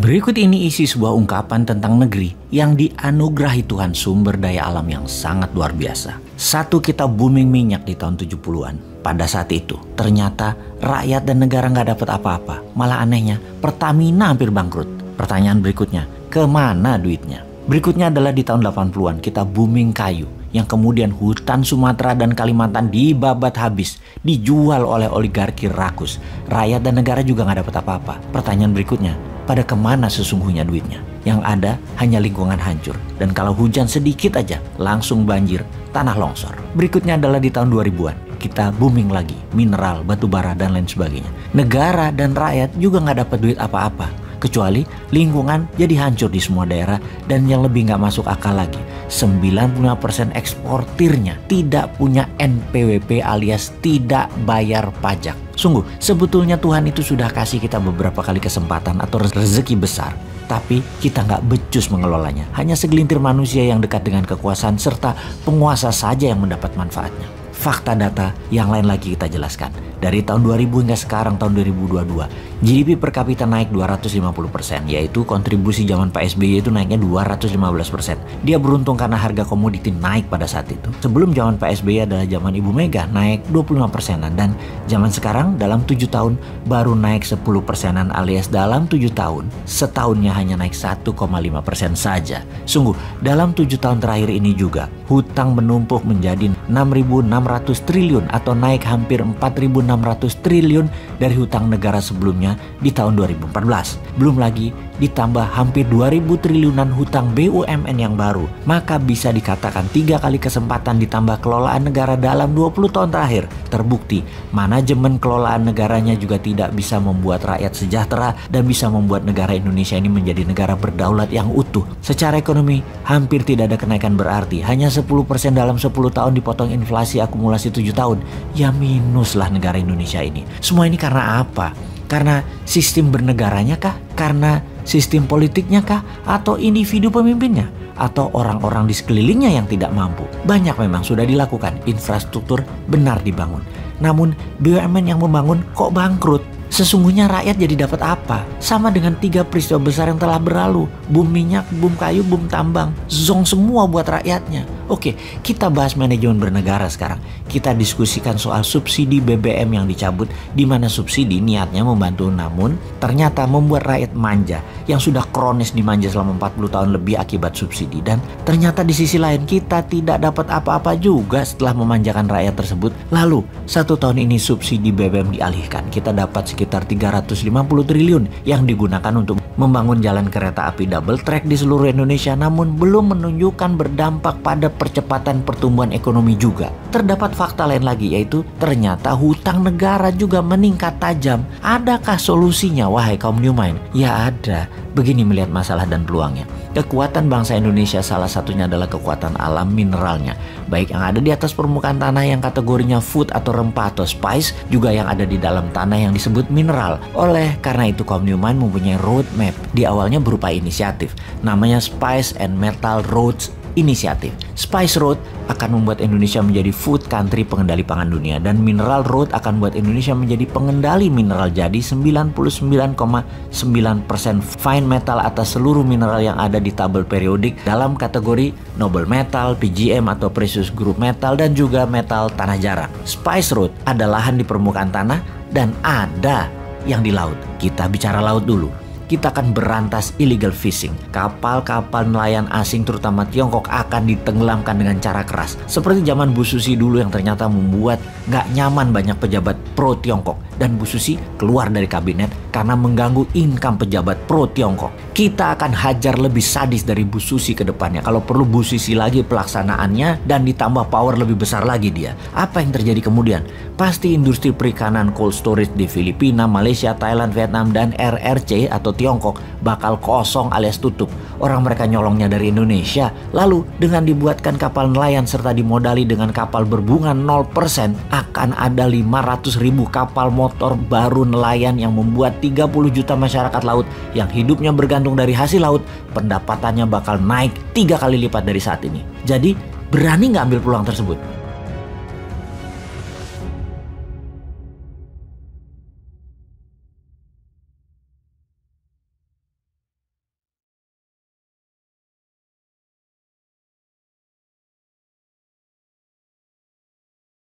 Berikut ini isi sebuah ungkapan tentang negeri yang dianugerahi Tuhan sumber daya alam yang sangat luar biasa. Satu, kita booming minyak di tahun 70-an. Pada saat itu, ternyata rakyat dan negara nggak dapat apa-apa. Malah anehnya, Pertamina hampir bangkrut. Pertanyaan berikutnya, kemana duitnya? Berikutnya adalah di tahun 80-an, kita booming kayu. Yang kemudian hutan Sumatera dan Kalimantan dibabat habis, dijual oleh oligarki rakus. Rakyat dan negara juga nggak dapat apa-apa. Pertanyaan berikutnya, pada kemana sesungguhnya duitnya? Yang ada hanya lingkungan hancur. Dan kalau hujan sedikit aja, langsung banjir, tanah longsor. Berikutnya adalah di tahun 2000-an. Kita booming lagi, mineral, batu bara, dan lain sebagainya. Negara dan rakyat juga nggak dapat duit apa-apa. Kecuali lingkungan jadi hancur di semua daerah. Dan yang lebih nggak masuk akal lagi, 95% eksportirnya tidak punya NPWP alias tidak bayar pajak. Sungguh, sebetulnya Tuhan itu sudah kasih kita beberapa kali kesempatan atau rezeki besar. Tapi kita nggak becus mengelolanya. Hanya segelintir manusia yang dekat dengan kekuasaan serta penguasa saja yang mendapat manfaatnya. Fakta data yang lain lagi kita jelaskan. Dari tahun 2000 hingga sekarang tahun 2022, GDP per kapita naik 250%, yaitu kontribusi zaman Pak SBY itu naiknya 215%. Dia beruntung karena harga komoditi naik pada saat itu. Sebelum zaman Pak SBY adalah zaman Ibu Mega, naik 25%-an. Dan zaman sekarang dalam 7 tahun baru naik 10%-an, alias dalam 7 tahun, setahunnya hanya naik 1,5% saja. Sungguh, dalam 7 tahun terakhir ini juga, hutang menumpuk menjadi 6.600 triliun atau naik hampir 4.600 triliun dari hutang negara sebelumnya di tahun 2014. Belum lagi ditambah hampir 2.000 triliunan hutang BUMN yang baru. Maka bisa dikatakan 3 kali kesempatan ditambah kelolaan negara dalam 20 tahun terakhir. Terbukti manajemen kelolaan negaranya juga tidak bisa membuat rakyat sejahtera dan bisa membuat negara Indonesia ini menjadi negara berdaulat yang utuh. Secara ekonomi hampir tidak ada kenaikan berarti. Hanya 10% dalam 10 tahun dipotong inflasi akumulasi 7 tahun. Ya minus lah negara Indonesia ini. Semua ini karena apa? Karena sistem bernegaranya kah? Karena sistem politiknya kah? Atau individu pemimpinnya? Atau orang-orang di sekelilingnya yang tidak mampu? Banyak memang sudah dilakukan, infrastruktur benar dibangun. Namun BUMN yang membangun kok bangkrut? Sesungguhnya rakyat jadi dapat apa? Sama dengan 3 peristiwa besar yang telah berlalu. Boom minyak, boom kayu, boom tambang. Zong semua buat rakyatnya. Oke, kita bahas manajemen bernegara sekarang. Kita diskusikan soal subsidi BBM yang dicabut, di mana subsidi niatnya membantu namun ternyata membuat rakyat manja yang sudah kronis dimanja selama 40 tahun lebih akibat subsidi. Dan ternyata di sisi lain kita tidak dapat apa-apa juga setelah memanjakan rakyat tersebut. Lalu 1 tahun ini subsidi BBM dialihkan. Kita dapat sekitar 350 triliun yang digunakan untuk membangun jalan kereta api double track di seluruh Indonesia, namun belum menunjukkan berdampak pada percepatan pertumbuhan ekonomi juga. Terdapat fakta lain lagi, yaitu ternyata hutang negara juga meningkat tajam. Adakah solusinya, wahai kaum New Mind? Ya ada. Begini melihat masalah dan peluangnya. Kekuatan bangsa Indonesia salah satunya adalah kekuatan alam mineralnya. Baik yang ada di atas permukaan tanah yang kategorinya food atau rempah atau spice, juga yang ada di dalam tanah yang disebut mineral. Oleh karena itu kaum New Mind mempunyai roadmap. Di awalnya berupa inisiatif. Namanya Spice and Metal Roads Inisiatif. Spice Road akan membuat Indonesia menjadi food country pengendali pangan dunia, dan Mineral Road akan membuat Indonesia menjadi pengendali mineral. Jadi 99,9% fine metal atas seluruh mineral yang ada di tabel periodik dalam kategori noble metal, PGM atau precious group metal, dan juga metal tanah jarang. Spice Road ada lahan di permukaan tanah dan ada yang di laut. Kita bicara laut dulu. Kita akan berantas illegal fishing. Kapal-kapal nelayan asing terutama Tiongkok akan ditenggelamkan dengan cara keras. Seperti zaman Bu Susi dulu yang ternyata membuat nggak nyaman banyak pejabat pro Tiongkok. Dan Bu Susi keluar dari kabinet karena mengganggu income pejabat pro Tiongkok. Kita akan hajar lebih sadis dari Bu Susi ke depannya. Kalau perlu Bu Susi lagi pelaksanaannya dan ditambah power lebih besar lagi dia. Apa yang terjadi kemudian? Pasti industri perikanan cold storage di Filipina, Malaysia, Thailand, Vietnam, dan RRC atau Tiongkok bakal kosong alias tutup. Orang mereka nyolongnya dari Indonesia. Lalu dengan dibuatkan kapal nelayan serta dimodali dengan kapal berbunga 0%, akan ada 500.000 kapal motor baru nelayan yang membuat 30 juta masyarakat laut yang hidupnya bergantung dari hasil laut, pendapatannya bakal naik 3 kali lipat dari saat ini. Jadi berani nggak ambil peluang tersebut?